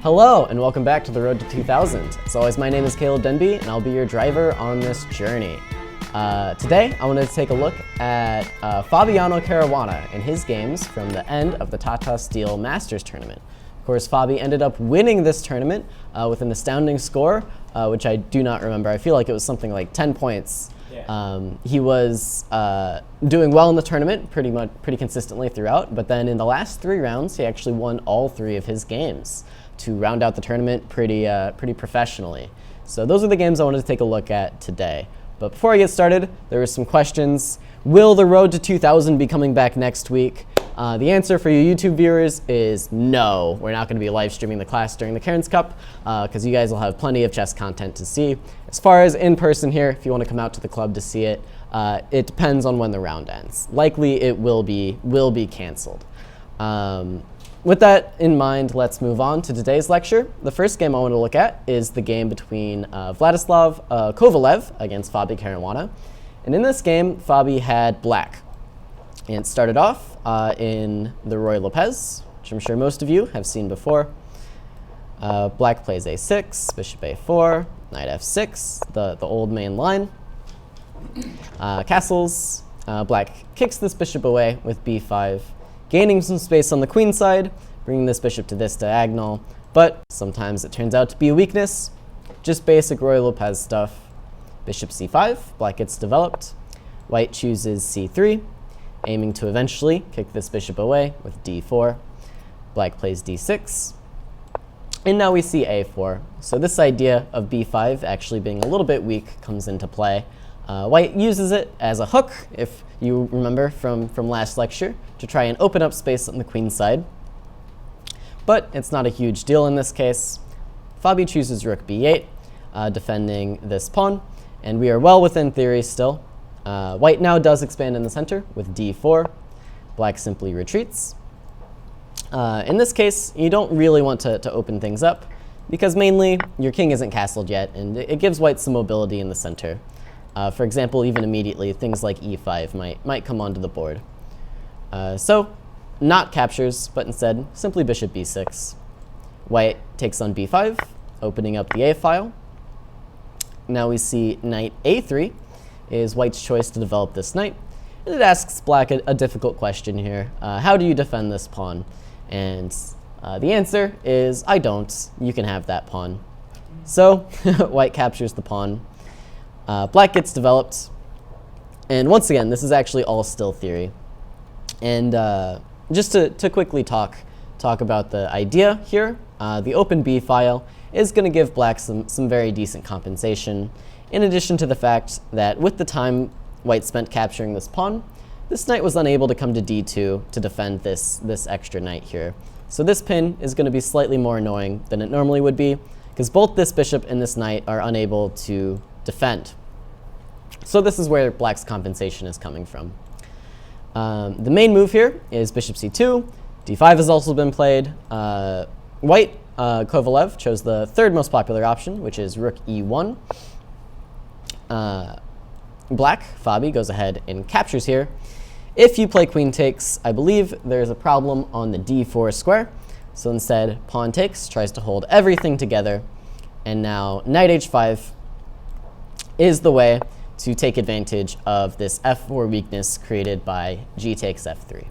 Hello, and welcome back to the Road to 2000. As always, my name is Caleb Denby, and I'll be your driver on this journey. Today, I wanted to take a look at Fabiano Caruana and his games from the end of the Tata Steel Masters tournament. Of course, Fabi ended up winning this tournament with an astounding score, which I do not remember. I feel like it was something like 10 points. Yeah. He was doing well in the tournament pretty consistently throughout, but then in the last 3 rounds, he actually won all 3 of his games to round out the tournament pretty professionally. So those are the games I wanted to take a look at today. But before I get started, there were some questions. Will the Road to 2000 be coming back next week? The answer for you YouTube viewers is no. We're not going to be live streaming the class during the Cairns Cup because you guys will have plenty of chess content to see. As far as in person here, if you want to come out to the club to see it, it depends on when the round ends. Likely it will be canceled. With that in mind, let's move on to today's lecture. The first game I want to look at is the game between Vladislav Kovalev against Fabi Caruana. And in this game, Fabi had black. And it started off in the Roy Lopez, which I'm sure most of you have seen before. Black plays a6, bishop a4, knight f6, the old main line. Castles, black kicks this bishop away with b5, gaining some space on the queen side, bringing this bishop to this diagonal, but sometimes it turns out to be a weakness. Just basic Roy Lopez stuff. Bishop c5, black gets developed. White chooses c3, aiming to eventually kick this bishop away with d4. Black plays d6. And now we see a4. So this idea of b5 actually being a little bit weak comes into play. White uses it as a hook, if you remember from last lecture, to try and open up space on the queen side. But it's not a huge deal in this case. Fabi chooses rook b8, defending this pawn, and we are well within theory still. White now does expand in the center with d4. Black simply retreats. In this case, you don't really want to open things up, because mainly your king isn't castled yet, and it gives white some mobility in the center. For example, even immediately, things like e5 might come onto the board. So, not captures, but instead, simply bishop b6. White takes on b5, opening up the a file. Now we see knight a3 is white's choice to develop this knight. And it asks black a difficult question here. How do you defend this pawn? And the answer is, I don't. You can have that pawn. So, white captures the pawn. Black gets developed, and once again, this is actually all still theory. And just to quickly talk about the idea here, the open B file is going to give black some very decent compensation, in addition to the fact that with the time white spent capturing this pawn, this knight was unable to come to d2 to defend this extra knight here. So this pin is going to be slightly more annoying than it normally would be, because both this bishop and this knight are unable to defend. So this is where black's compensation is coming from. The main move here is bishop c2. d5 has also been played. White, Kovalev, chose the third most popular option, which is rook e1. Black, Fabi, goes ahead and captures here. If you play queen takes, I believe there's a problem on the d4 square. So instead, pawn takes, tries to hold everything together. And now knight h5 is the way to take advantage of this f4 weakness created by g takes f3.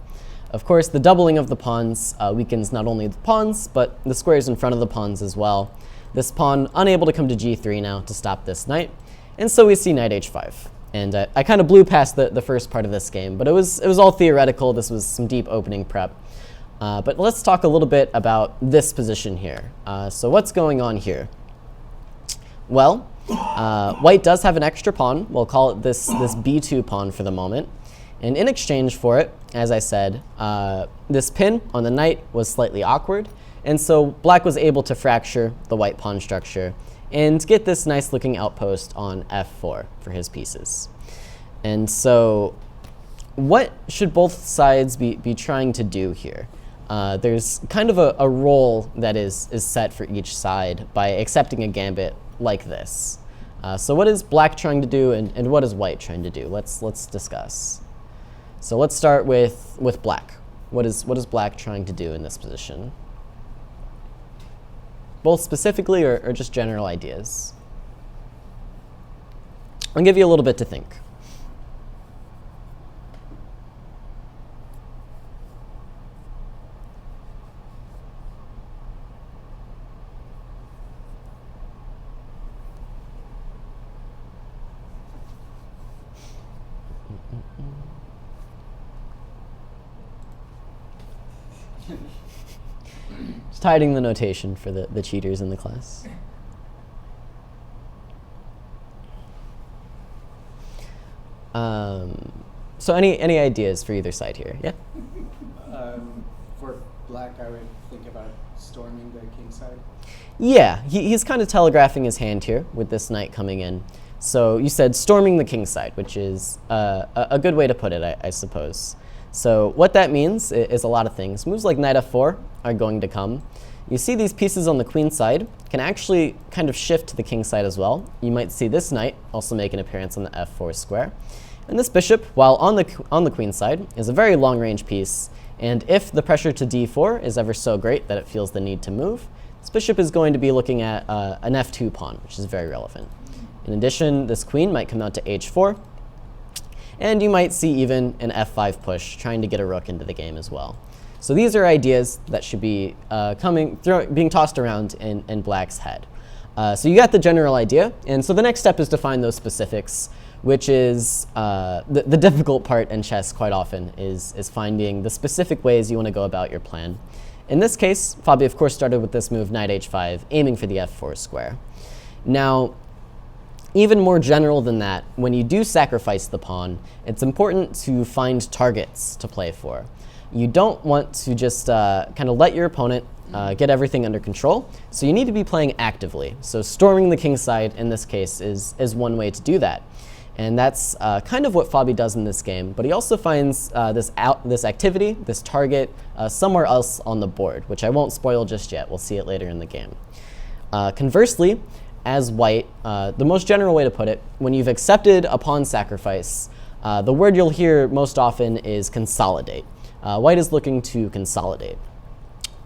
Of course, the doubling of the pawns weakens not only the pawns, but the squares in front of the pawns as well. This pawn unable to come to g3 now to stop this knight, and so we see knight h5. And I kind of blew past the first part of this game, but it was all theoretical. This was some deep opening prep. But let's talk a little bit about this position here. So what's going on here? Well, white does have an extra pawn. We'll call it this b2 pawn for the moment. And in exchange for it, as I said, this pin on the knight was slightly awkward. And so black was able to fracture the white pawn structure and get this nice looking outpost on f4 for his pieces. And so what should both sides be trying to do here? There's kind of a role that is set for each side by accepting a gambit like this. So what is black trying to do, and what is white trying to do? Let's discuss. So let's start with black. What is black trying to do in this position? both specifically or just general ideas? I'll give you a little bit to think. Just hiding the notation for the cheaters in the class. So any ideas for either side here? Yeah? For black, I would think about storming the king side. Yeah, he's kind of telegraphing his hand here with this knight coming in. So you said storming the king side, which is a good way to put it, I suppose. So what that means is a lot of things. Moves like knight f4 are going to come. You see these pieces on the queen side can actually kind of shift to the king side as well. You might see this knight also make an appearance on the f4 square. And this bishop, while on the queen side, is a very long-range piece. And if the pressure to d4 is ever so great that it feels the need to move, this bishop is going to be looking at an f2 pawn, which is very relevant. In addition, this queen might come out to h4, and you might see even an f5 push, trying to get a rook into the game as well. So these are ideas that should be being tossed around in black's head. So you got the general idea, and so the next step is to find those specifics, which is the difficult part in chess quite often, is finding the specific ways you want to go about your plan. In this case, Fabi, of course, started with this move, knight h5, aiming for the f4 square. Now, even more general than that, when you do sacrifice the pawn, it's important to find targets to play for. You don't want to just kind of let your opponent get everything under control, so you need to be playing actively. So storming the king side, in this case, is one way to do that. And that's kind of what Fabi does in this game, but he also finds this activity, this target, somewhere else on the board, which I won't spoil just yet. We'll see it later in the game. Conversely, as white, the most general way to put it, when you've accepted a pawn sacrifice, the word you'll hear most often is consolidate. White is looking to consolidate.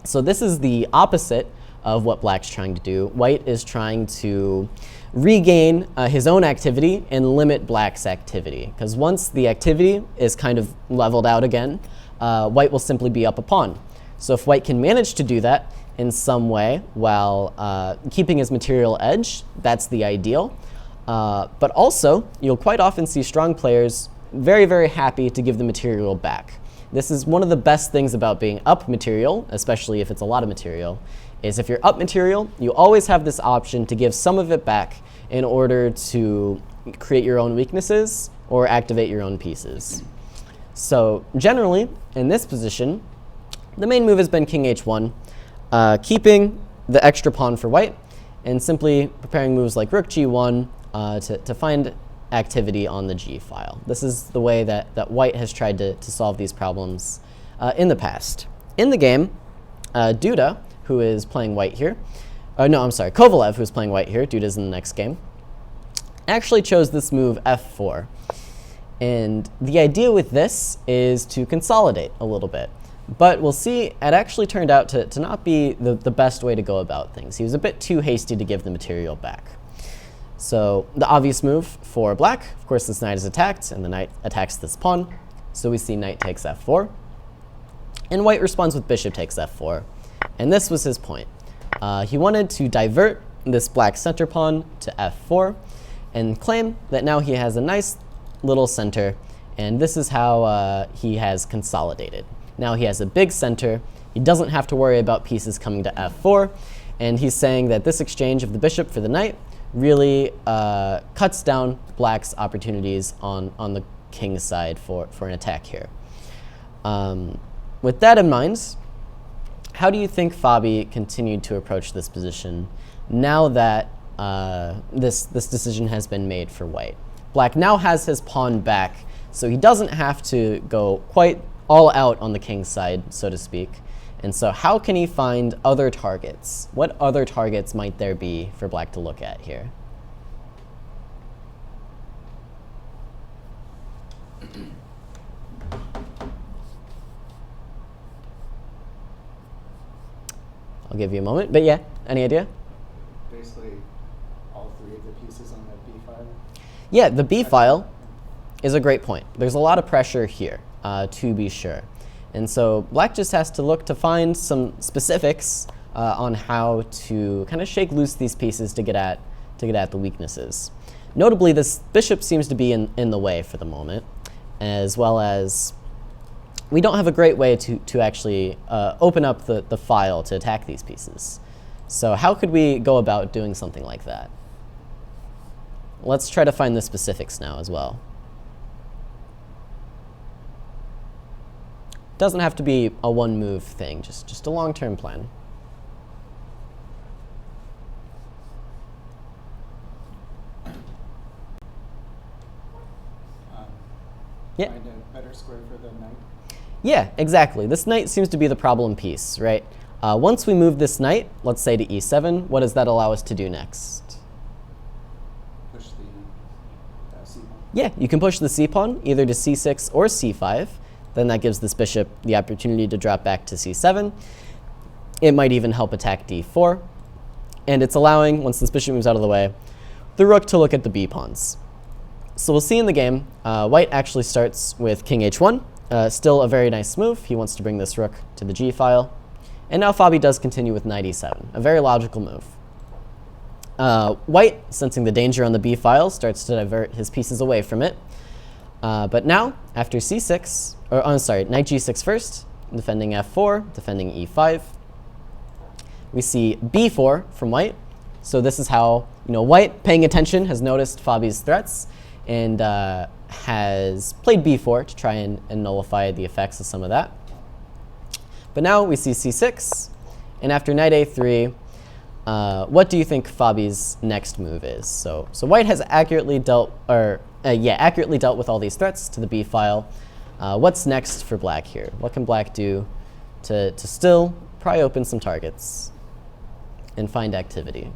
So this is the opposite of what black's trying to do. White is trying to regain his own activity and limit black's activity, because once the activity is kind of leveled out again, white will simply be up a pawn. So if white can manage to do that in some way while keeping his material edge, that's the ideal. But also, you'll quite often see strong players very, very happy to give the material back. This is one of the best things about being up material, especially if it's a lot of material, is if you're up material, you always have this option to give some of it back in order to create your own weaknesses or activate your own pieces. So generally, in this position, the main move has been king h1, keeping the extra pawn for white, and simply preparing moves like rook g1 to find activity on the g file. This is the way that white has tried to solve these problems in the past. In the game, Duda, who is playing white here, Kovalev, who's playing white here, Duda's in the next game, actually chose this move f4. And the idea with this is to consolidate a little bit. But we'll see, it actually turned out to not be the best way to go about things. He was a bit too hasty to give the material back. So the obvious move for black, of course, this knight is attacked, and the knight attacks this pawn. So we see knight takes f4. And white responds with bishop takes f4. And this was his point. He wanted to divert this black center pawn to f4 and claim that now he has a nice little center, and this is how he has consolidated. Now he has a big center. He doesn't have to worry about pieces coming to f4, and he's saying that this exchange of the bishop for the knight really cuts down black's opportunities on the king's side for an attack here. With that in mind, how do you think Fabi continued to approach this position now that this decision has been made for white? Black now has his pawn back, so he doesn't have to go quite all out on the king's side, so to speak. And so how can he find other targets? What other targets might there be for black to look at here? I'll give you a moment, but yeah. Any idea? Basically, all three of the pieces on the B file. Yeah, the B file is a great point. There's a lot of pressure here, to be sure. And so black just has to look to find some specifics on how to kind of shake loose these pieces to get at the weaknesses. Notably, this bishop seems to be in the way for the moment, as well as we don't have a great way to actually open up the file to attack these pieces. So how could we go about doing something like that? Let's try to find the specifics now as well. Doesn't have to be a one-move thing, just a long-term plan. Yeah. Find a better square for the knight. Yeah, exactly. This knight seems to be the problem piece, right? Once we move this knight, let's say to e7, what does that allow us to do next? Push the c pawn. Yeah, you can push the c-pawn either to c6 or c5. Then that gives this bishop the opportunity to drop back to c7. It might even help attack d4. And it's allowing, once this bishop moves out of the way, the rook to look at the b-pawns. So we'll see in the game, white actually starts with king h1. Still a very nice move. He wants to bring this rook to the g file. And now Fabi does continue with knight e7, a very logical move. White, sensing the danger on the b file, starts to divert his pieces away from it. But now, after c6, knight g6 first, defending f4, defending e5, we see b4 from white. So this is how, white, paying attention, has noticed Fabi's threats and has played b4 to try and nullify the effects of some of that. But now we see c6, and after knight a3, what do you think Fabi's next move is? So white has accurately dealt with all these threats to the b file. What's next for black here? What can black do to still pry open some targets and find activity?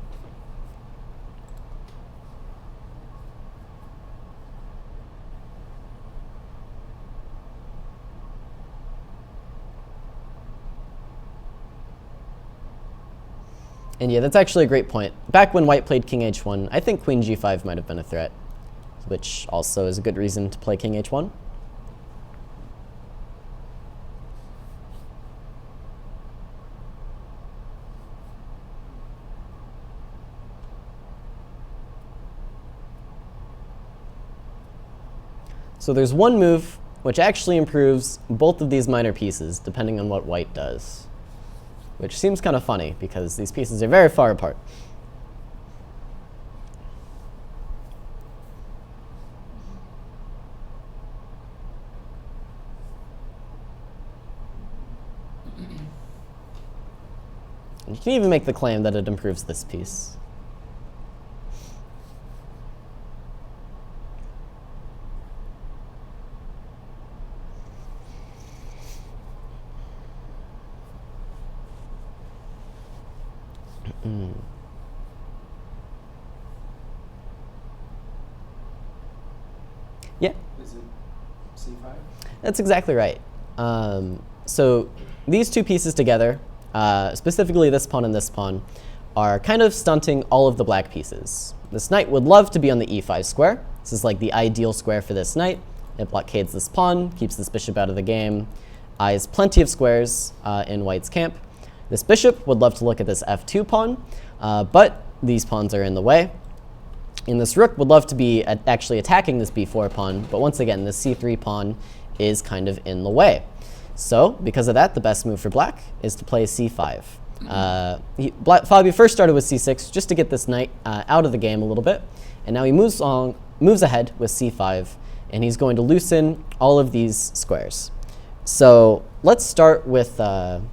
And yeah, that's actually a great point. Back when white played king h1, I think queen g5 might have been a threat, which also is a good reason to play king h1. So there's one move which actually improves both of these minor pieces, depending on what white does, which seems kind of funny because these pieces are very far apart. You can even make the claim that it improves this piece. Yeah. Is it c5? That's exactly right. So these two pieces together, specifically this pawn and this pawn, are kind of stunting all of the black pieces. This knight would love to be on the e5 square. This is like the ideal square for this knight. It blockades this pawn, keeps this bishop out of the game, eyes plenty of squares in white's camp. This bishop would love to look at this f2 pawn, but these pawns are in the way. And this rook would love to be actually attacking this b4 pawn, but once again, this c3 pawn is kind of in the way. So, because of that, the best move for black is to play c5. Fabi first started with c6 just to get this knight out of the game a little bit, and now he moves ahead with c5, and he's going to loosen all of these squares. So let's start with, well,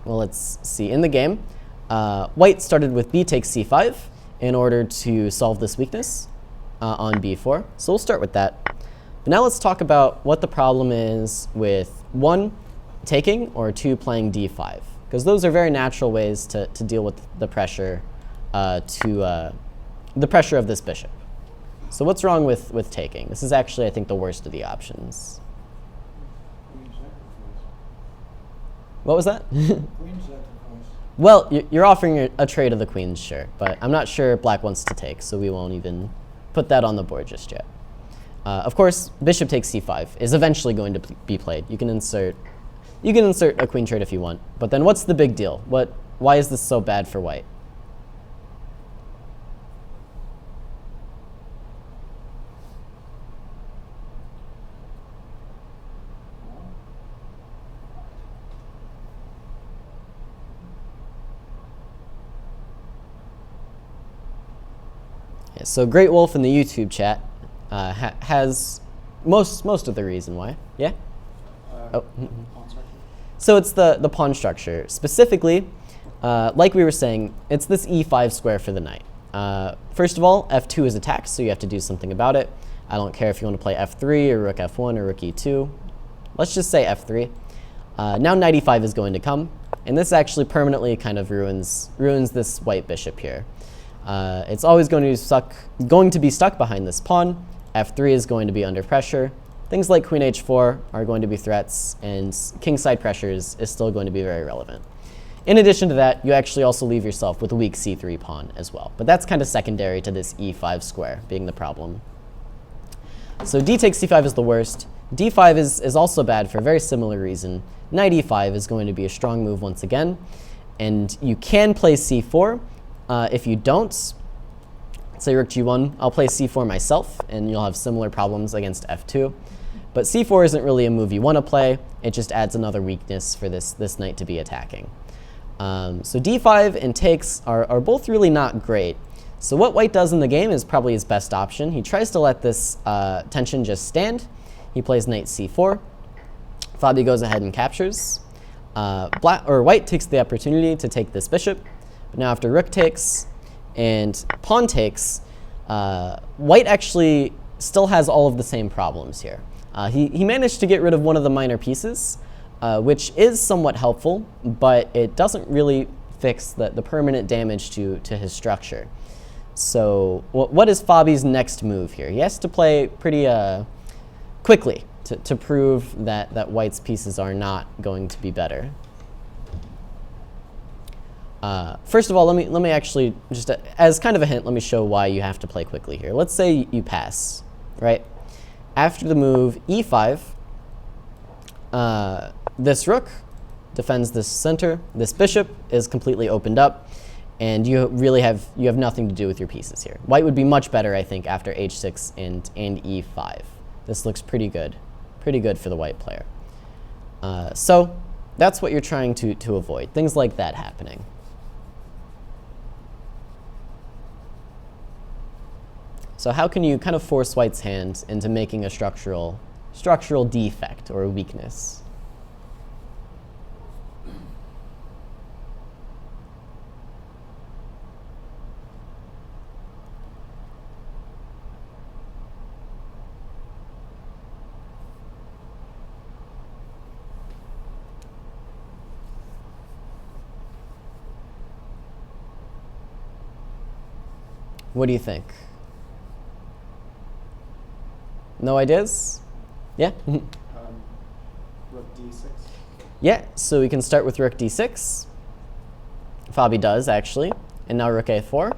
let's see. In the game, white started with b takes c5 in order to solve this weakness on b4. So we'll start with that. But now let's talk about what the problem is with 1, taking, or 2, playing d5, because those are very natural ways to deal with the pressure the pressure of this bishop. So what's wrong with taking? This is actually, I think, the worst of the options. Queen sacrifice. What was that? Queen sacrifice. Well, you're offering a trade of the queens, sure, but I'm not sure black wants to take, so we won't even put that on the board just yet. Of course, bishop takes c5 is eventually going to be played. You can insert a queen trade if you want, but then what's the big deal? Why is this so bad for white? Yeah, so Great Wolf in the YouTube chat has most of the reason why. Yeah? Pawn structure? So it's the pawn structure. Specifically, like we were saying, it's this e5 square for the knight. First of all, f2 is attacked, so you have to do something about it. I don't care if you want to play f3 or rook f1 or rook e2. Let's just say f3. Now knight e5 is going to come, and this actually permanently kind of ruins this white bishop here. It's always going to be stuck behind this pawn. f3 is going to be under pressure. Things like queen h4 are going to be threats, and kingside pressures is still going to be very relevant. In addition to that, you actually also leave yourself with a weak c3 pawn as well. But that's kind of secondary to this e5 square being the problem. So d takes c5 is the worst. d5 is also bad for a very similar reason. Knight e5 is going to be a strong move once again. And you can play c4. If you don't, say rook g1, I'll play c4 myself, and you'll have similar problems against f2. But c4 isn't really a move you want to play. It just adds another weakness for this knight to be attacking. So d5 and takes are both really not great. So what white does in the game is probably his best option. He tries to let this tension just stand. He plays knight c4. Fabi goes ahead and captures. White takes the opportunity to take this bishop. But now after rook takes and pawn takes, white actually still has all of the same problems here. He managed to get rid of one of the minor pieces, which is somewhat helpful, but it doesn't really fix the permanent damage to his structure. So what is Fabi's next move here? He has to play pretty quickly to prove that white's pieces are not going to be better. First of all, let me actually, just as kind of a hint, let me show why you have to play quickly here. Let's say you pass, right? After the move e5, this rook defends this center. This bishop is completely opened up, and you have nothing to do with your pieces here. White would be much better, I think, after h6 and e5. This looks pretty good for the white player. So that's what you're trying to avoid, things like that happening. So how can you kind of force white's hand into making a structural defect or a weakness? What do you think? No ideas? Yeah? Rook d6. Yeah, so we can start with rook d6. Fabi does, actually. And now rook a4.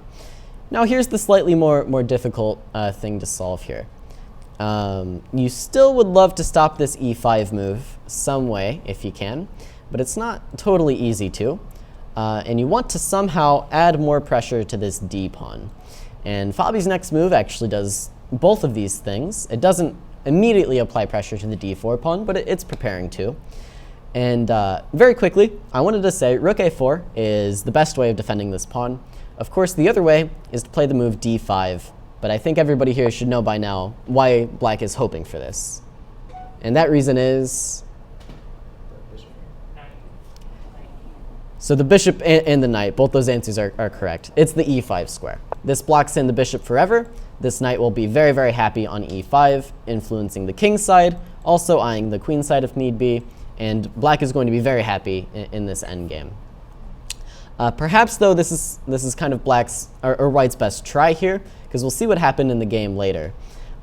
Now here's the slightly more difficult thing to solve here. You still would love to stop this e5 move some way, if you can, but it's not totally easy to. And you want to somehow add more pressure to this d pawn. And Fabi's next move actually does both of these things. It doesn't immediately apply pressure to the d4 pawn, but it's preparing to. And very quickly, I wanted to say rook a4 is the best way of defending this pawn. Of course, the other way is to play the move d5, but I think everybody here should know by now why black is hoping for this. And that reason is... So the bishop and the knight, both those answers are correct. It's the e5 square. This blocks in the bishop forever. This knight will be very, very happy on e5, influencing the king side, also eyeing the queen side if need be, and black is going to be very happy in this endgame. Perhaps, though, this is kind of black's or white's best try here, because we'll see what happened in the game later.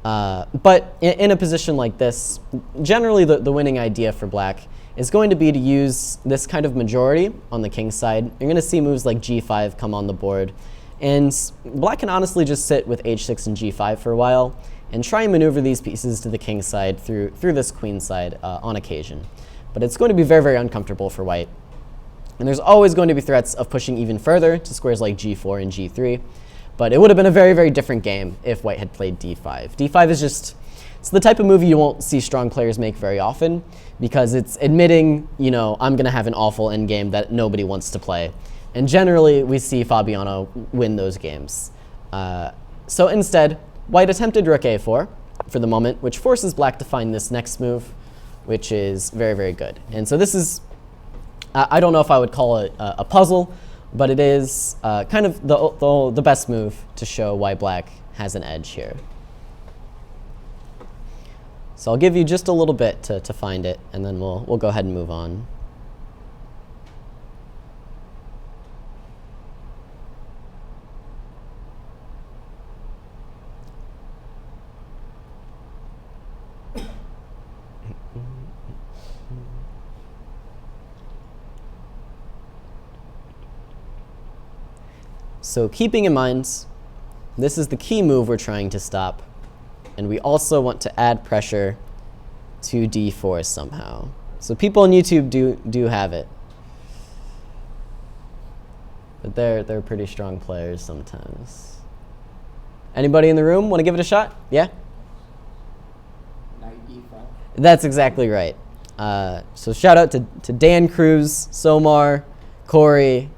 But in a position like this, generally the winning idea for black is going to be to use this kind of majority on the king side. You're going to see moves like g5 come on the board. And black can honestly just sit with h6 and g5 for a while and try and maneuver these pieces to the king side through this queen side on occasion. But it's going to be very, very uncomfortable for white. And there's always going to be threats of pushing even further to squares like g4 and g3. But it would have been a very, very different game if white had played d5. d5 is just, it's the type of move you won't see strong players make very often because it's admitting, you know, I'm going to have an awful endgame that nobody wants to play. And generally, we see Fabiano win those games. So instead, white attempted rook a4 for the moment, which forces black to find this next move, which is very, very good. And so this is, I don't know if I would call it a puzzle, but it is kind of the best move to show why black has an edge here. So I'll give you just a little bit to find it, and then we'll go ahead and move on. So keeping in mind, this is the key move we're trying to stop. And we also want to add pressure to d4 somehow. So people on YouTube do have it. But they're pretty strong players sometimes. Anybody in the room want to give it a shot? Yeah? Knight e5. That's exactly right. So shout out to Dan Cruz, Somar, Corey,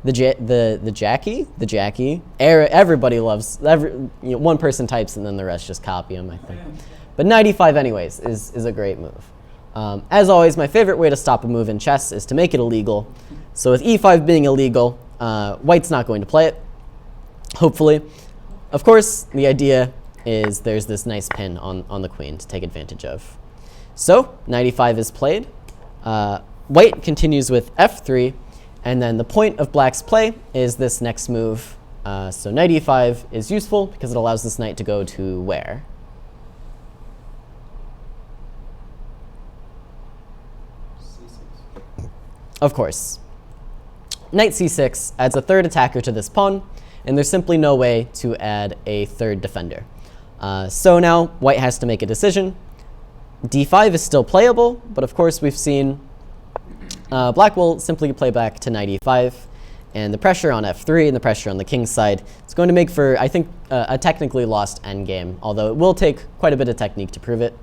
the Jackie. Everybody loves, one person types and then the rest just copy them, I think. But knight e5 anyways is a great move. As always, my favorite way to stop a move in chess is to make it illegal. So with e5 being illegal, white's not going to play it, hopefully. Of course, the idea is there's this nice pin on the queen to take advantage of. So knight e5 is played. White continues with f3. And then the point of black's play is this next move. So knight e5 is useful because it allows this knight to go to where? c6. Of course. Knight c6 adds a third attacker to this pawn, and there's simply no way to add a third defender. So now white has to make a decision. d5 is still playable, but of course we've seen black will simply play back to knight e5, and the pressure on f3 and the pressure on the king's side is going to make for, I think, a technically lost endgame, although it will take quite a bit of technique to prove it.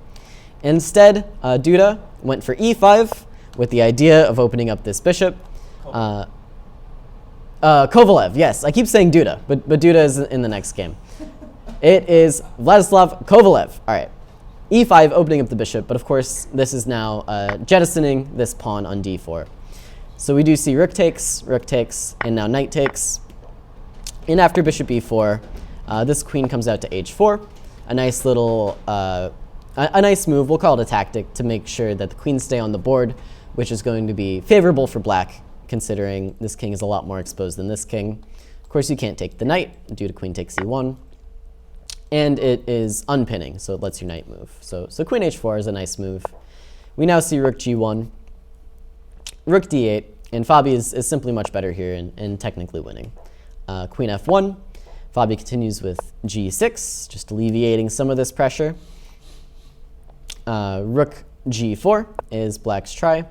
Instead, Duda went for e5 with the idea of opening up this bishop. Kovalev, yes, I keep saying Duda, but Duda is in the next game. It is Vladislav Kovalev. All right. e5 opening up the bishop, but of course this is now jettisoning this pawn on d4. So we do see rook takes, and now knight takes. And after bishop e4, this queen comes out to h4. A nice little, a nice move, we'll call it a tactic, to make sure that the queens stay on the board, which is going to be favorable for black, considering this king is a lot more exposed than this king. Of course you can't take the knight due to queen takes e1. And it is unpinning, so it lets your knight move. So queen h4 is a nice move. We now see rook g1, rook d8, and Fabi is simply much better here and technically winning. Queen f1, Fabi continues with g6, just alleviating some of this pressure. Rook g4 is black's try.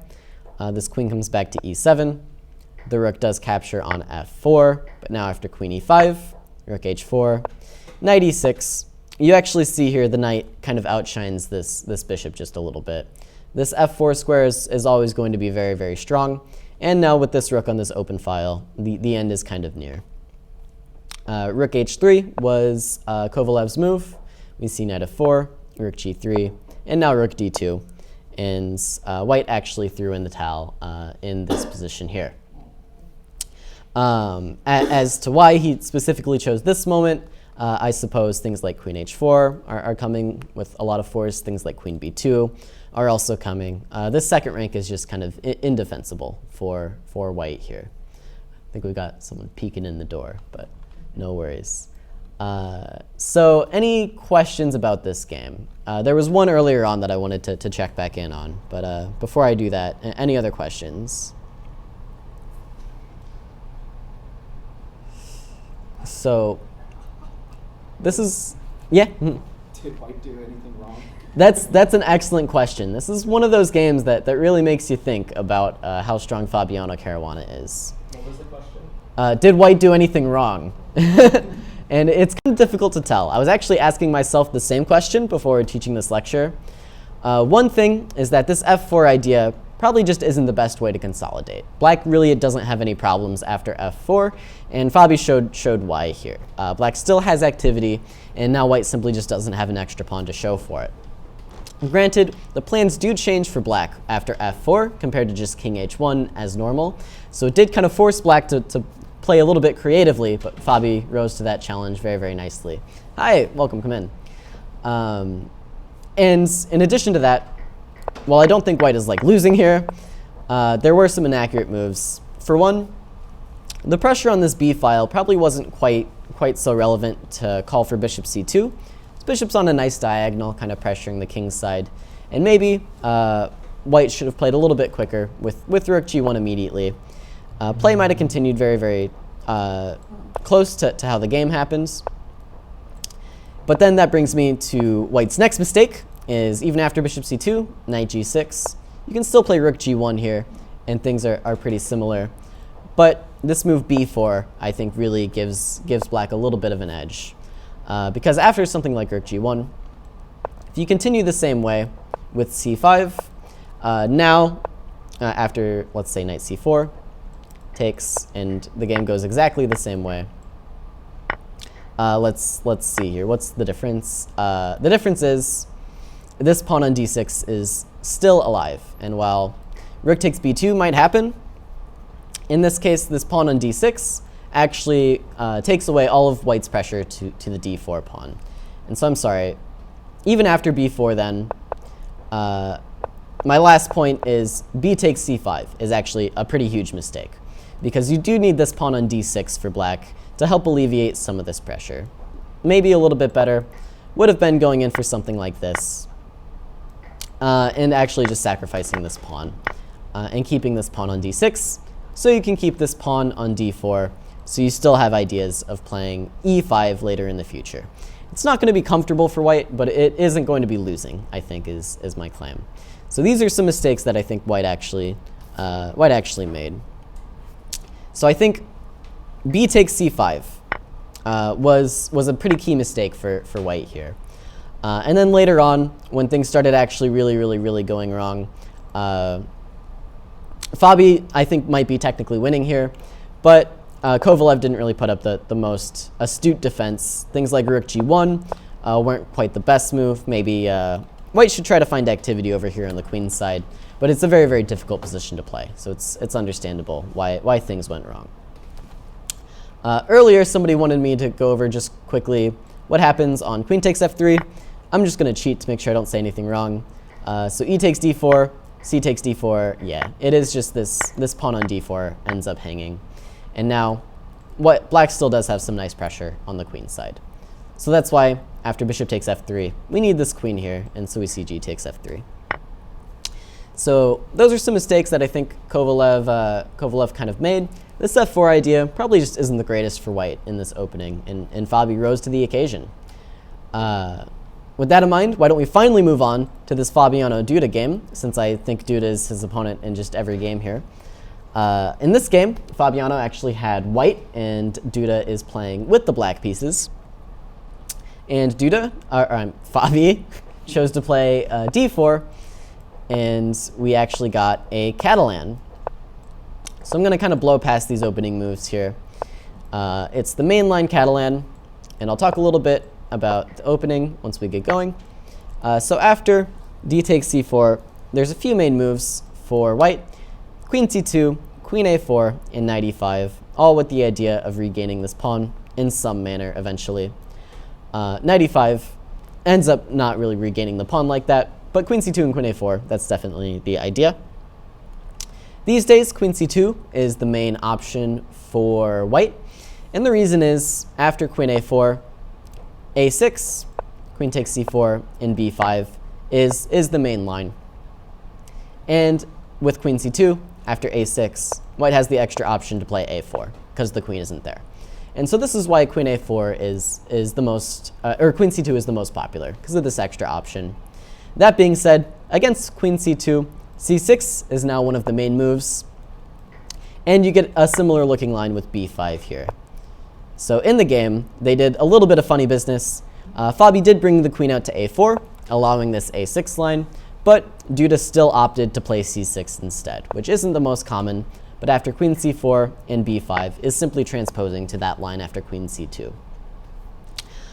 This queen comes back to e7. The rook does capture on f4, but now after queen e5, rook h4, knight e6. You actually see here the knight kind of outshines this bishop just a little bit. This f4 square is always going to be very, very strong. And now with this rook on this open file, the end is kind of near. Rook h3 was Kovalev's move. We see knight f4, rook g3, and now rook d2. And white actually threw in the towel in this position here. As to why he specifically chose this moment, I suppose things like queen h4 are coming with a lot of force. Things like queen b2 are also coming. This second rank is just kind of indefensible for white here. I think we got someone peeking in the door, but no worries. So any questions about this game? There was one earlier on that I wanted to check back in on, but before I do that, any other questions? So this is, yeah? Did White do anything wrong? That's an excellent question. This is one of those games that really makes you think about how strong Fabiano Caruana is. What was the question? Did White do anything wrong? And it's kind of difficult to tell. I was actually asking myself the same question before teaching this lecture. One thing is that this f4 idea probably just isn't the best way to consolidate. Black really doesn't have any problems after f4, and Fabi showed why here. Black still has activity, and now White simply just doesn't have an extra pawn to show for it. Granted, the plans do change for Black after f4 compared to just king h1 as normal, so it did kind of force Black to play a little bit creatively, but Fabi rose to that challenge very, very nicely. Hi, welcome, come in. And in addition to that, while I don't think White is like losing here, there were some inaccurate moves. For one, the pressure on this b file probably wasn't quite so relevant to call for bishop c2. This bishop's on a nice diagonal, kind of pressuring the king's side, and maybe White should have played a little bit quicker with rook g1 immediately. Play might have continued very, very close to how the game happens. But then that brings me to White's next mistake, is even after bishop c2, knight g6, you can still play rook g1 here, and things are pretty similar. But this move b4, I think, really gives Black a little bit of an edge. Because after something like rook g1, if you continue the same way with c5, now, after, let's say, knight c4, takes, and the game goes exactly the same way. Let's see here. What's the difference? The difference is this pawn on d6 is still alive, and while rook takes b2 might happen, in this case, this pawn on d6 actually takes away all of White's pressure to the d4 pawn. And so I'm sorry. Even after b4, then, my last point is b takes c5 is actually a pretty huge mistake, because you do need this pawn on d6 for Black to help alleviate some of this pressure. Maybe a little bit better would have been going in for something like this, and actually just sacrificing this pawn, and keeping this pawn on d6, so you can keep this pawn on d4, so you still have ideas of playing e5 later in the future. It's not going to be comfortable for White, but it isn't going to be losing, I think, is my claim. So these are some mistakes that I think White actually made. So I think b takes c5 was a pretty key mistake for White here. And then later on, when things started actually really going wrong, Fabi, I think, might be technically winning here, but Kovalev didn't really put up the most astute defense. Things like rook g1 weren't quite the best move. Maybe White should try to find activity over here on the queen's side, but it's a very difficult position to play, so it's understandable why things went wrong. Earlier, somebody wanted me to go over just quickly what happens on queen takes f3. I'm just going to cheat to make sure I don't say anything wrong. So e takes d4, c takes d4. Yeah, it is just this pawn on d4 ends up hanging. And now, Black still does have some nice pressure on the queen's side. So that's why, after bishop takes f3, we need this queen here, and so we see g takes f3. So those are some mistakes that I think Kovalev kind of made. This f4 idea probably just isn't the greatest for White in this opening, and Fabi rose to the occasion. With that in mind, why don't we finally move on to this Fabiano Duda game, since I think Duda is his opponent in just every game here. In this game, Fabiano actually had White, and Duda is playing with the black pieces. And Fabi chose to play d4, and we actually got a Catalan. So I'm going to kind of blow past these opening moves here. It's the mainline Catalan, and I'll talk a little bit about the opening once we get going. So after d takes c4, there's a few main moves for White. Queen c2, queen a4, and knight e5, all with the idea of regaining this pawn in some manner eventually. Knight e5 ends up not really regaining the pawn like that, but queen c2 and queen a4, that's definitely the idea. These days, queen c2 is the main option for White, and the reason is, after queen a4, a6, queen takes c4, and b5 is the main line. And with queen c2, after a6, white has the extra option to play a4 because the queen isn't there. And so this is why queen a4 is the most, or queen c2 is the most popular because of this extra option. That being said, against queen c2, c6 is now one of the main moves. And you get a similar looking line with b5 here. So in the game, they did a little bit of funny business. Fabi did bring the queen out to a4, allowing this a6 line, but Duda still opted to play c6 instead, which isn't the most common, but after queen c4 and b5 is simply transposing to that line after queen c2.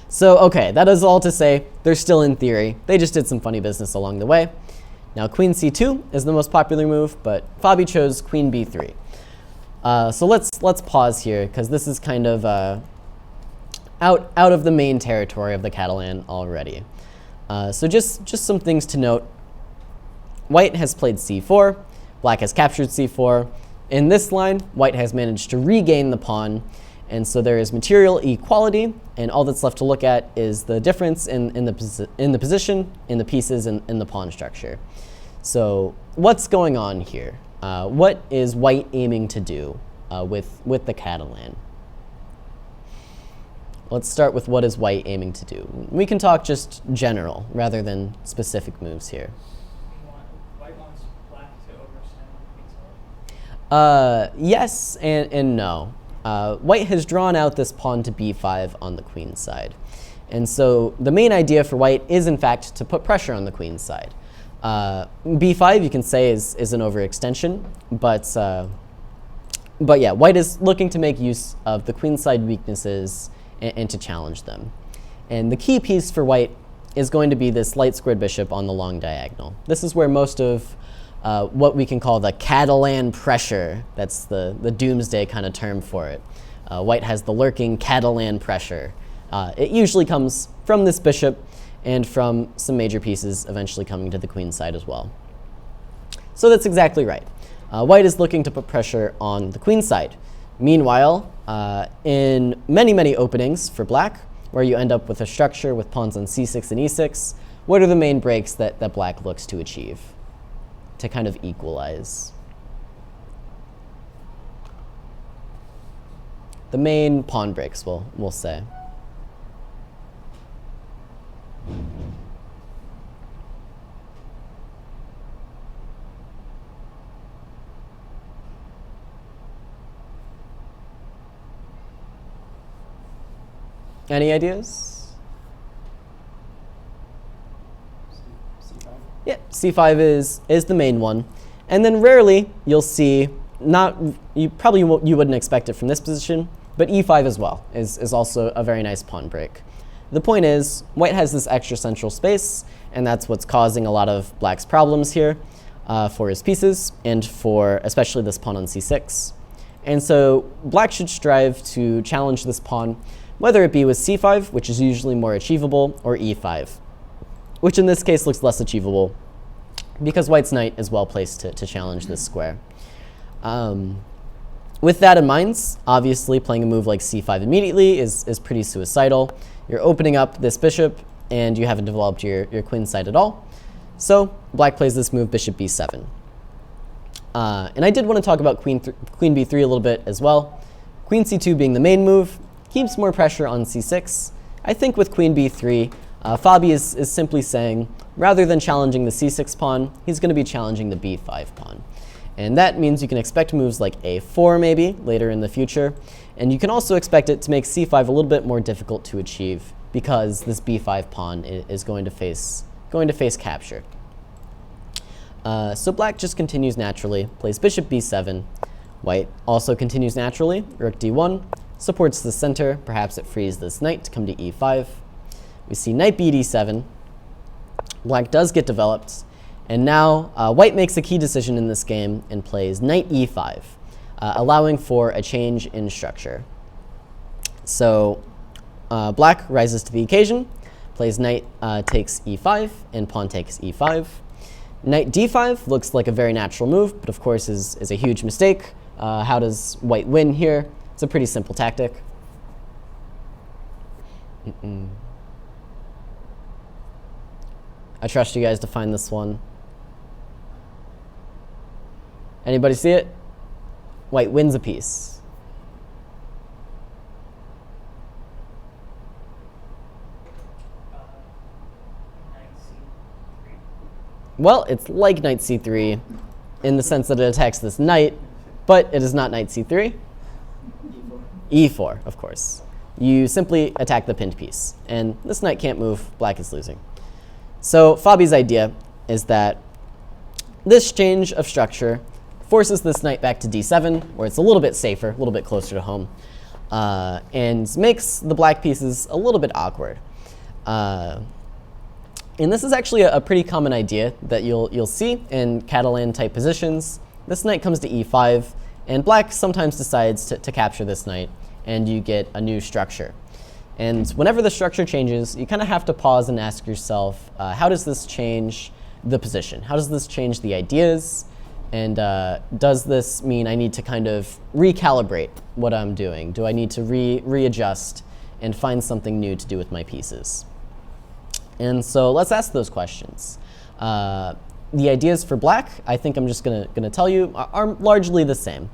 So okay, that is all to say, they're still in theory. They just did some funny business along the way. Now queen c2 is the most popular move, but Fabi chose queen b3. So let's pause here because this is kind of out of the main territory of the Catalan already. So just some things to note. White has played c4, black has captured c4. In this line, white has managed to regain the pawn, and so there is material equality, and all that's left to look at is the difference in the position, in the pieces, and in the pawn structure. So what's going on here? What is white aiming to do with the Catalan? Let's start with what is white aiming to do. We can talk just general rather than specific moves here. White wants black to overextend on the queen side? Yes and no. White has drawn out this pawn to b5 on the queen side. And so the main idea for white is in fact to put pressure on the queen side. b5 you can say is an overextension, but yeah, white is looking to make use of the queen side weaknesses and to challenge them. And the key piece for white is going to be this light squared bishop on the long diagonal. This is where most of what we can call the Catalan pressure, that's the doomsday kind of term for it. White has the lurking Catalan pressure. It usually comes from this bishop and from some major pieces eventually coming to the queen side as well. So that's exactly right. White is looking to put pressure on the queen side. Meanwhile, in many openings for black, where you end up with a structure with pawns on c6 and e6, what are the main breaks that black looks to achieve to kind of equalize? The main pawn breaks, we'll say. Any ideas? C5? Yeah, c5 is the main one. And then rarely you'll see, you wouldn't expect it from this position, but e5 as well is also a very nice pawn break. The point is, white has this extra central space, and that's what's causing a lot of black's problems here for his pieces, and for especially this pawn on c6. And so black should strive to challenge this pawn, whether it be with c5, which is usually more achievable, or e5, which in this case looks less achievable because white's knight is well placed to challenge this square. With that in mind, obviously playing a move like c5 immediately is pretty suicidal. You're opening up this bishop, and you haven't developed your queen side at all. So black plays this move, bishop b7. And I did want to talk about queen b3 a little bit as well. Queen c2 being the main move, keeps more pressure on c6. I think with queen b3, Fabi is simply saying, rather than challenging the c6 pawn, he's going to be challenging the b5 pawn. And that means you can expect moves like a4 maybe later in the future. And you can also expect it to make c5 a little bit more difficult to achieve because this b5 pawn is going to face capture. So black just continues naturally, plays bishop b7. White also continues naturally, rook d1. Supports the center, perhaps it frees this knight to come to e5. We see knight b d7. Black does get developed, and now white makes a key decision in this game and plays knight e5, allowing for a change in structure. So black rises to the occasion, plays knight takes e5, and pawn takes e5. Knight d5 looks like a very natural move, but of course is a huge mistake. How does white win here? It's a pretty simple tactic. I trust you guys to find this one. Anybody see it? White wins a piece. Knight C3. Well, it's like knight c3 in the sense that it attacks this knight, but it is not knight c3. E4. e4, of course. You simply attack the pinned piece, and this knight can't move. Black is losing. So Fabi's idea is that this change of structure forces this knight back to d7, where it's a little bit safer, a little bit closer to home, and makes the black pieces a little bit awkward. And this is actually a pretty common idea that you'll see in Catalan type positions. This knight comes to e5, and black sometimes decides to capture this knight, and you get a new structure. And whenever the structure changes, you kind of have to pause and ask yourself, how does this change the position? How does this change the ideas? And does this mean I need to kind of recalibrate what I'm doing? Do I need to readjust and find something new to do with my pieces? And so let's ask those questions. The ideas for black, I think I'm just gonna tell you, are largely the same.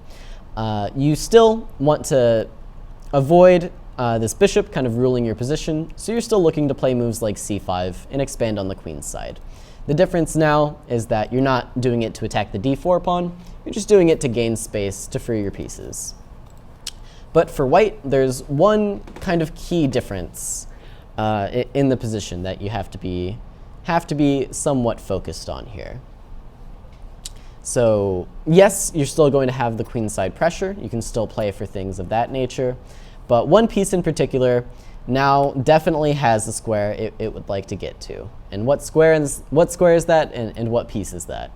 You still want to avoid this bishop kind of ruling your position, so you're still looking to play moves like c5 and expand on the queen's side. The difference now is that you're not doing it to attack the d4 pawn, you're just doing it to gain space to free your pieces. But for white, there's one kind of key difference in the position that you have to be somewhat focused on here. So yes, you're still going to have the queenside pressure. You can still play for things of that nature. But one piece in particular now definitely has a square it would like to get to. And what square is that, and what piece is that?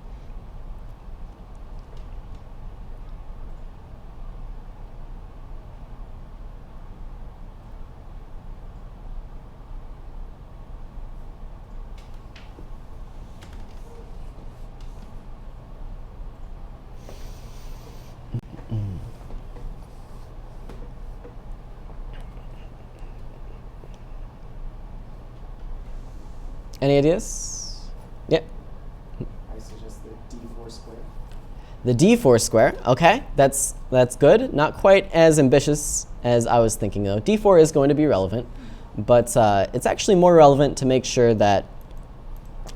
Any ideas? Yep. I suggest the d4 square. The d4 square, okay, that's good. Not quite as ambitious as I was thinking though. d4 is going to be relevant, but it's actually more relevant to make sure that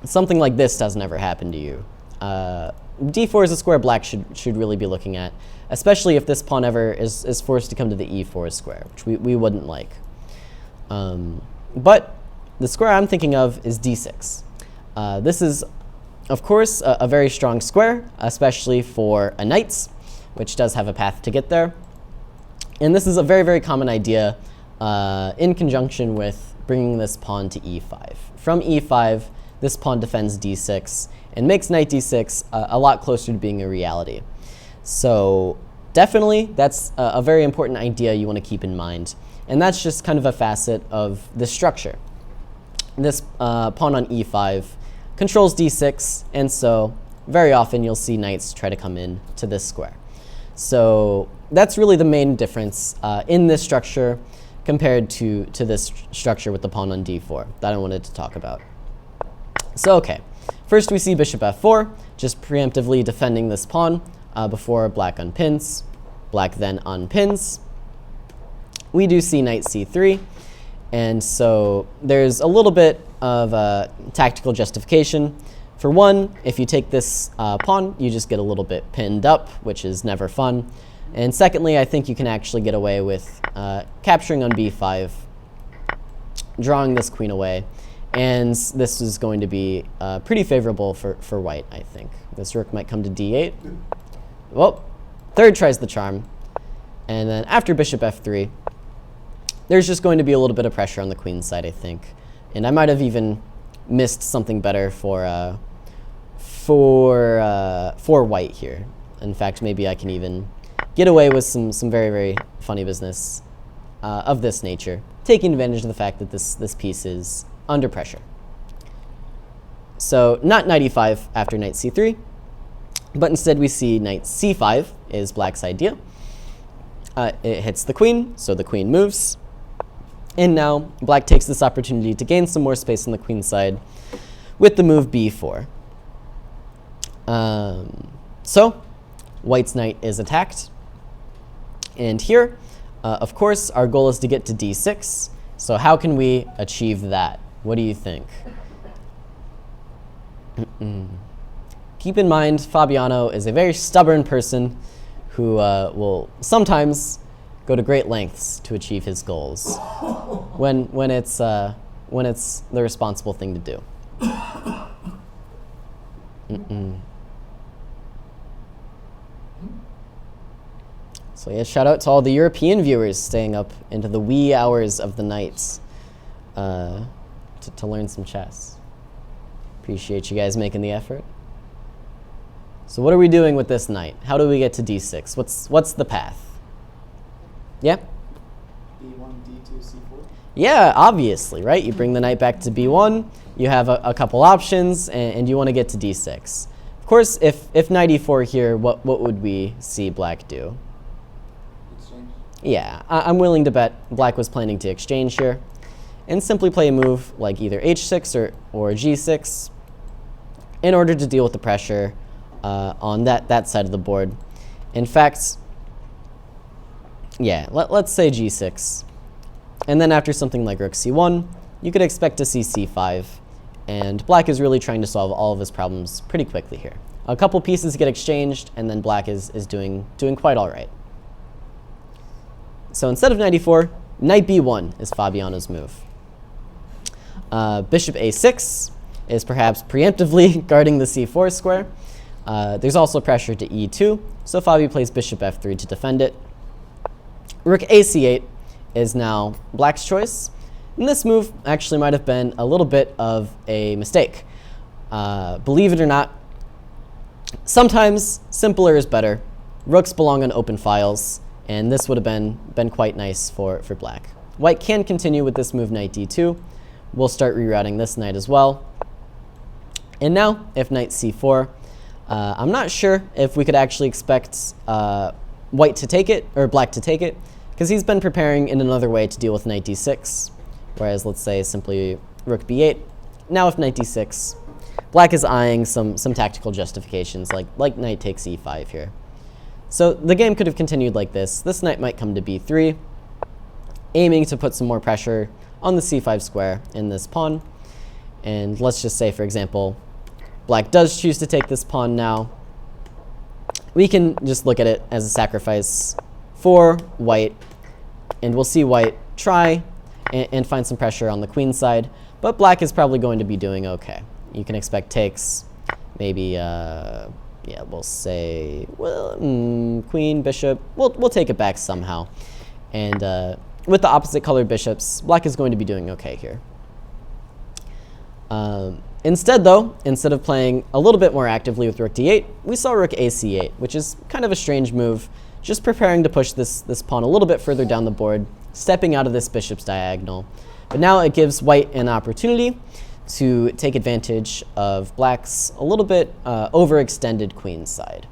something like this doesn't ever happen to you. d4 is a square black should really be looking at, especially if this pawn ever is forced to come to the e4 square, which we wouldn't like. But the square I'm thinking of is d6. This is, of course, a very strong square, especially for a knight, which does have a path to get there. And this is a very, very common idea in conjunction with bringing this pawn to e5. From e5, this pawn defends d6 and makes knight d6 a lot closer to being a reality. So definitely, that's a very important idea you want to keep in mind. And that's just kind of a facet of this structure. This pawn on e5 controls d6, and so very often you'll see knights try to come in to this square. So that's really the main difference in this structure compared to this structure with the pawn on d4 that I wanted to talk about. So okay, first we see bishop f4, just preemptively defending this pawn before black unpins. Black then unpins. We do see knight c3. And so there's a little bit of tactical justification. For one, if you take this pawn, you just get a little bit pinned up, which is never fun. And secondly, I think you can actually get away with capturing on b5, drawing this queen away. And this is going to be pretty favorable for white, I think. This rook might come to d8. Well, third tries the charm. And then after bishop f3, there's just going to be a little bit of pressure on the queen's side, I think. And I might have even missed something better for white here. In fact, maybe I can even get away with some very, very funny business of this nature, taking advantage of the fact that this piece is under pressure. So not knight e5 after knight c3, but instead we see knight c5 is black's idea. It hits the queen, so the queen moves. And now black takes this opportunity to gain some more space on the queen's side with the move b4. So white's knight is attacked. And here, of course, our goal is to get to d6. So how can we achieve that? What do you think? Keep in mind, Fabiano is a very stubborn person who will sometimes go to great lengths to achieve his goals when it's the responsible thing to do. So yeah, shout out to all the European viewers staying up into the wee hours of the night to learn some chess. Appreciate you guys making the effort. So what are we doing with this knight? How do we get to d6? What's the path? Yeah? b1, d2, c4. Yeah, obviously, right? You bring the knight back to b1, you have a couple options, and you want to get to d6. Of course, if knight e4 here, what would we see black do? Exchange. Yeah, I'm willing to bet black was planning to exchange here and simply play a move like either h6 or g6 in order to deal with the pressure on that side of the board. In fact, yeah, let's say g6. And then after something like rook c1, you could expect to see c5. And black is really trying to solve all of his problems pretty quickly here. A couple pieces get exchanged, and then black is doing quite all right. So instead of knight e4, knight b1 is Fabiano's move. Bishop a6 is perhaps preemptively guarding the c4 square. There's also pressure to e2, so Fabi plays bishop f3 to defend it. Rook ac8 is now black's choice. And this move actually might have been a little bit of a mistake. Believe it or not, sometimes simpler is better. Rooks belong on open files, and this would have been quite nice for black. White can continue with this move knight d2. We'll start rerouting this knight as well. And now, if knight c4, I'm not sure if we could actually expect white to take it, or black to take it, because he's been preparing in another way to deal with knight d6, whereas let's say simply rook b8. Now if knight d6, black is eyeing some tactical justifications, like knight takes e5 here. So the game could have continued like this. This knight might come to b3, aiming to put some more pressure on the c5 square in this pawn. And let's just say, for example, black does choose to take this pawn now. We can just look at it as a sacrifice for white, and we'll see white try and find some pressure on the queen side, but black is probably going to be doing okay. You can expect takes, maybe, yeah, we'll say, well, queen, bishop, we'll take it back somehow. And with the opposite colored bishops, black is going to be doing okay here. Instead, though, instead of playing a little bit more actively with rook d8, we saw rook ac8, which is kind of a strange move, just preparing to push this pawn a little bit further down the board, stepping out of this bishop's diagonal. But now it gives white an opportunity to take advantage of black's a little bit overextended queen side.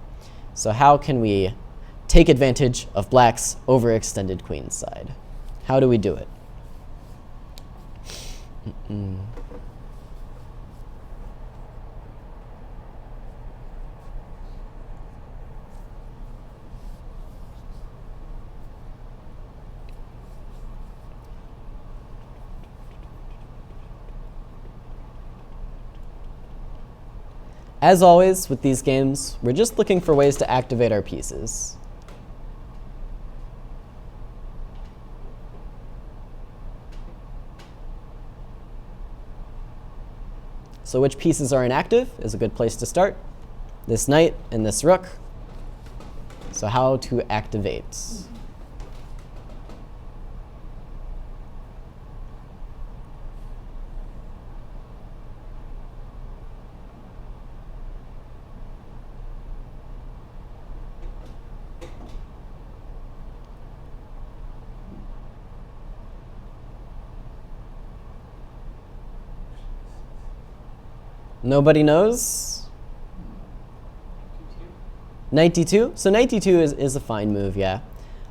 So how can we take advantage of black's overextended queen side? How do we do it? As always with these games, we're just looking for ways to activate our pieces. So which pieces are inactive is a good place to start. This knight and this rook. So how to activate? Nobody knows? Knight d2? So knight d2 is a fine move, yeah.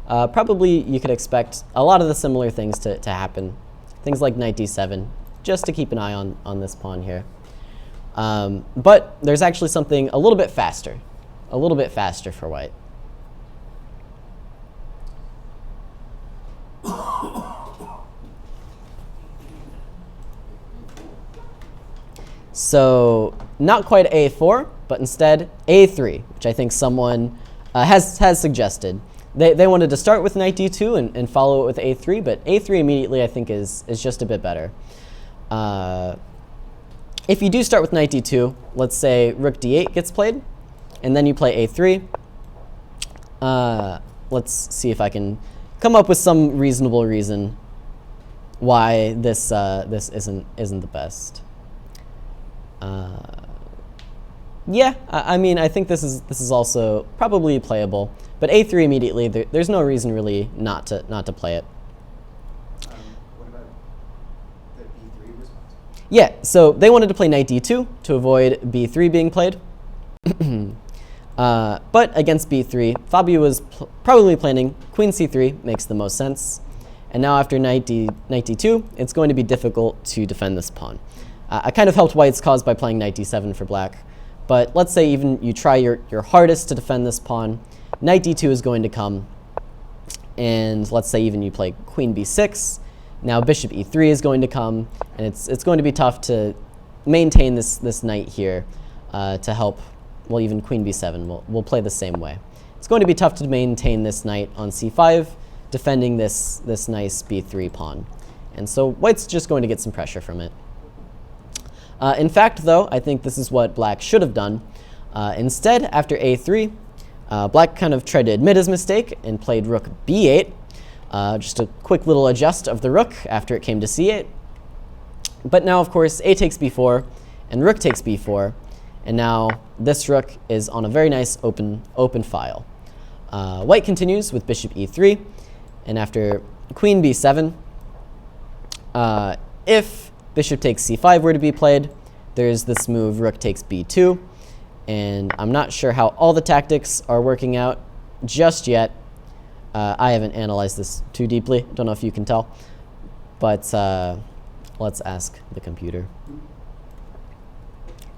Probably you could expect a lot of the similar things to happen. Things like knight d7, just to keep an eye on this pawn here. But there's actually something a little bit faster for white. So not quite a4, but instead a3, which I think someone has suggested. They wanted to start with knight d2 and follow it with a3, but a3 immediately I think is just a bit better. If you do start with knight d2, let's say rook d8 gets played, and then you play a3. Let's see if I can come up with some reasonable reason why this isn't the best. Yeah, I mean, I think this is also probably playable, but a3 immediately. There's no reason really not to play it. What about the b3 response? Yeah, so they wanted to play knight d2 to avoid b3 being played. But against b3, Fabi was probably planning queen c3 makes the most sense. And now after knight d2, it's going to be difficult to defend this pawn. I kind of helped white's cause by playing knight d7 for black. But let's say even you try your hardest to defend this pawn. Knight d2 is going to come. And let's say even you play queen b6. Now bishop e3 is going to come. And it's going to be tough to maintain this knight here to help. Well, even queen b7 will play the same way. It's going to be tough to maintain this knight on c5, defending this nice b3 pawn. And so white's just going to get some pressure from it. In fact, though, I think this is what black should have done. Instead, after a3, black kind of tried to admit his mistake and played rook b8. Just a quick little adjust of the rook after it came to c8. But now, of course, a takes b4 and rook takes b4. And now this rook is on a very nice open file. White continues with bishop e3. And after queen b7, if bishop takes c5 were to be played, there's this move rook takes b2. And I'm not sure how all the tactics are working out just yet. I haven't analyzed this too deeply. Don't know if you can tell. But let's ask the computer.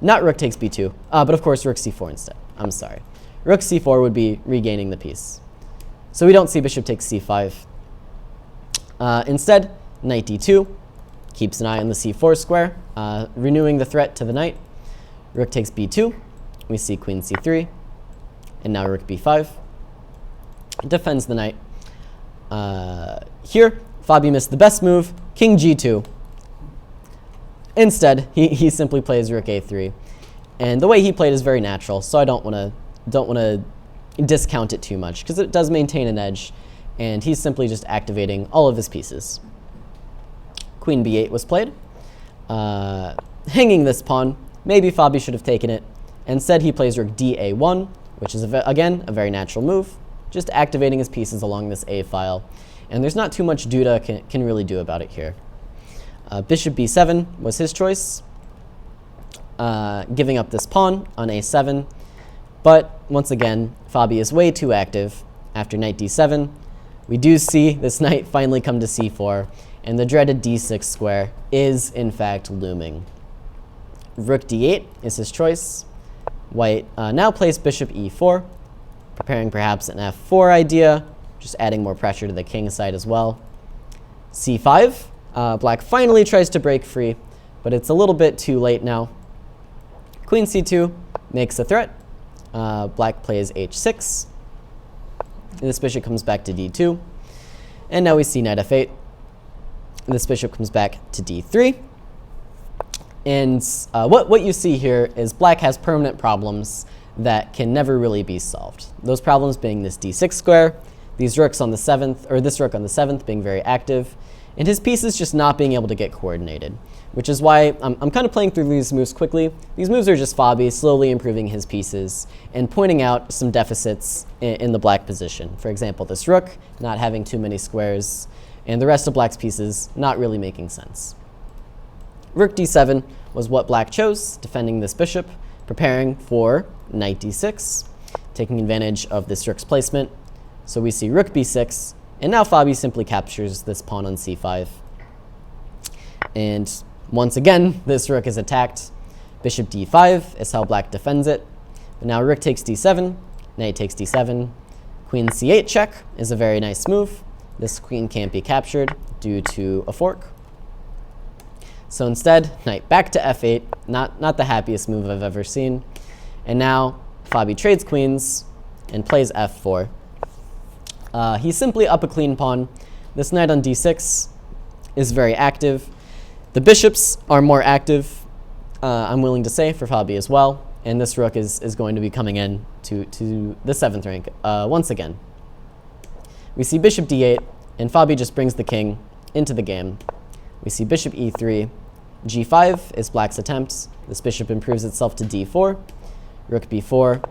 Not rook takes b2, but of course rook c4 instead. I'm sorry. Rook c4 would be regaining the piece. So we don't see bishop takes c5. Instead, knight d2 keeps an eye on the c4 square, renewing the threat to the knight. Rook takes b2. We see queen c3. And now rook b5. Defends the knight. Here, Fabi missed the best move, king g2. Instead, he simply plays rook a3. And the way he played is very natural, so I don't want to discount it too much, because it does maintain an edge, and he's simply just activating all of his pieces. Queen b8 was played. Hanging this pawn, maybe Fabi should have taken it. Instead, he plays rook da1, which is, again, a very natural move, just activating his pieces along this a file. And there's not too much Duda can really do about it here. Bishop b7 was his choice, giving up this pawn on a7. But once again, Fabi is way too active. After knight d7, we do see this knight finally come to c4, and the dreaded d6 square is in fact looming. Rook d8 is his choice. White now plays bishop e4, preparing perhaps an f4 idea, just adding more pressure to the king side as well. c5. Black finally tries to break free, but it's a little bit too late now. Queen c2 makes a threat. Black plays h6. This bishop comes back to d2. And now we see knight f8. This bishop comes back to d3. And what you see here is black has permanent problems that can never really be solved. Those problems being this d6 square, these rooks on the 7th, or this rook on the 7th being very active, and his pieces just not being able to get coordinated, which is why I'm kind of playing through these moves quickly. These moves are just Fabi slowly improving his pieces and pointing out some deficits in the black position. For example, this rook not having too many squares, and the rest of black's pieces not really making sense. Rook d7 was what black chose, defending this bishop, preparing for knight d6, taking advantage of this rook's placement. So we see rook b6, and now Fabi simply captures this pawn on c5. And once again, this rook is attacked. Bishop d5 is how black defends it. But now rook takes d7, knight takes d7. Queen c8 check is a very nice move. This queen can't be captured due to a fork. So instead, knight back to f8, not the happiest move I've ever seen. And now Fabi trades queens and plays f4. He's simply up a clean pawn. This knight on d6 is very active. The bishops are more active, I'm willing to say, for Fabi as well. And this rook is going to be coming in to the 7th rank once again. We see bishop d8, and Fabi just brings the king into the game. We see bishop e3. g5 is black's attempt. This bishop improves itself to d4. Rook b4.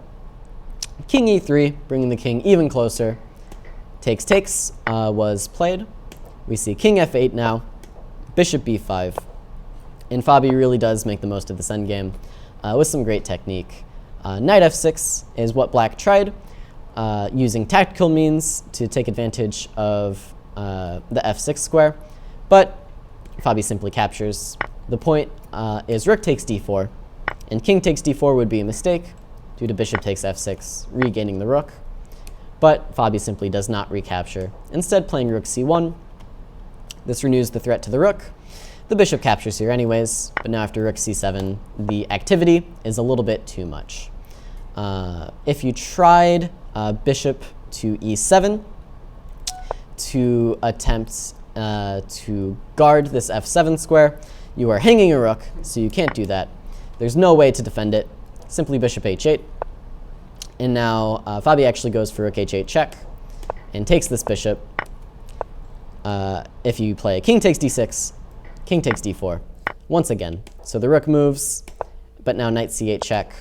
King e3, bringing the king even closer. Takes was played. We see king f8 now. Bishop b5. And Fabi really does make the most of this endgame with some great technique. Knight f6 is what black tried, using tactical means to take advantage of the f6 square. But Fabi simply captures. The point is rook takes d4, and king takes d4 would be a mistake due to bishop takes f6, regaining the rook. But Fabi simply does not recapture, instead playing rook c1. This renews the threat to the rook. The bishop captures here anyways, but now after rook c7, the activity is a little bit too much. If you tried bishop to e7 to attempt to guard this f7 square, you are hanging a rook, so you can't do that. There's no way to defend it. Simply bishop h8. And now Fabi actually goes for rook h8 check and takes this bishop. If you play king takes d6, king takes d4 once again. So the rook moves, but now knight c8 check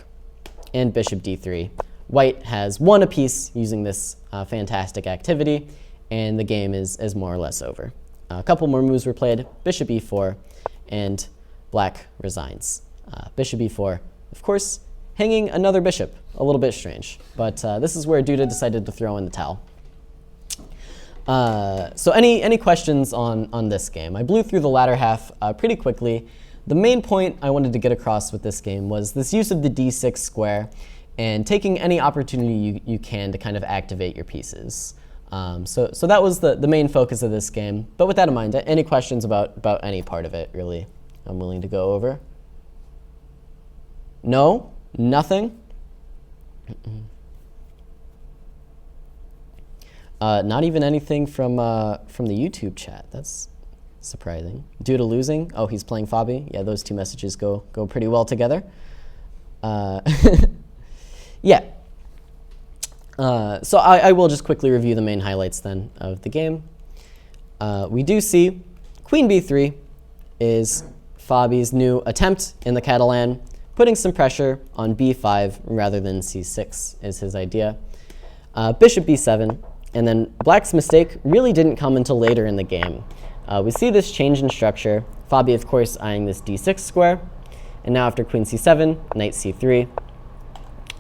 and bishop d3. White has won a piece using this fantastic activity, and the game is more or less over. A couple more moves were played, bishop e4, and black resigns. Bishop e4, of course, hanging another bishop. A little bit strange, but this is where Duda decided to throw in the towel. So any questions on this game? I blew through the latter half pretty quickly. The main point I wanted to get across with this game was this use of the d6 square and taking any opportunity you can to kind of activate your pieces. So that was the main focus of this game. But with that in mind, any questions about any part of it, really, I'm willing to go over? No? Nothing? Not even anything from the YouTube chat. That's surprising. Duda losing. Oh, he's playing Fabi. Yeah, those two messages go pretty well together. Yeah. So I will just quickly review the main highlights then of the game. We do see queen b3 is Fabi's new attempt in the Catalan, putting some pressure on b5 rather than c6 is his idea. Bishop b7, and then black's mistake really didn't come until later in the game. We see this change in structure, Fabi of course eyeing this d6 square, and now after queen c7, knight c3.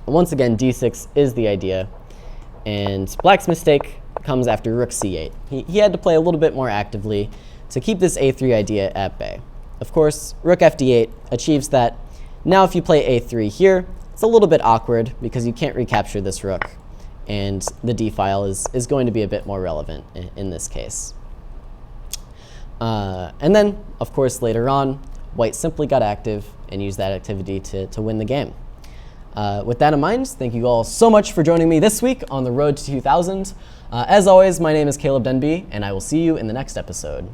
Once again, d6 is the idea, and black's mistake comes after rook c8. He had to play a little bit more actively to keep this a3 idea at bay. Of course, rook fd8 achieves that. Now if you play a3 here, it's a little bit awkward because you can't recapture this rook, and the d file is going to be a bit more relevant in this case. And then, of course, later on, white simply got active and used that activity to win the game. With that in mind, thank you all so much for joining me this week on the road to 2000. As always, my name is Caleb Denby, and I will see you in the next episode.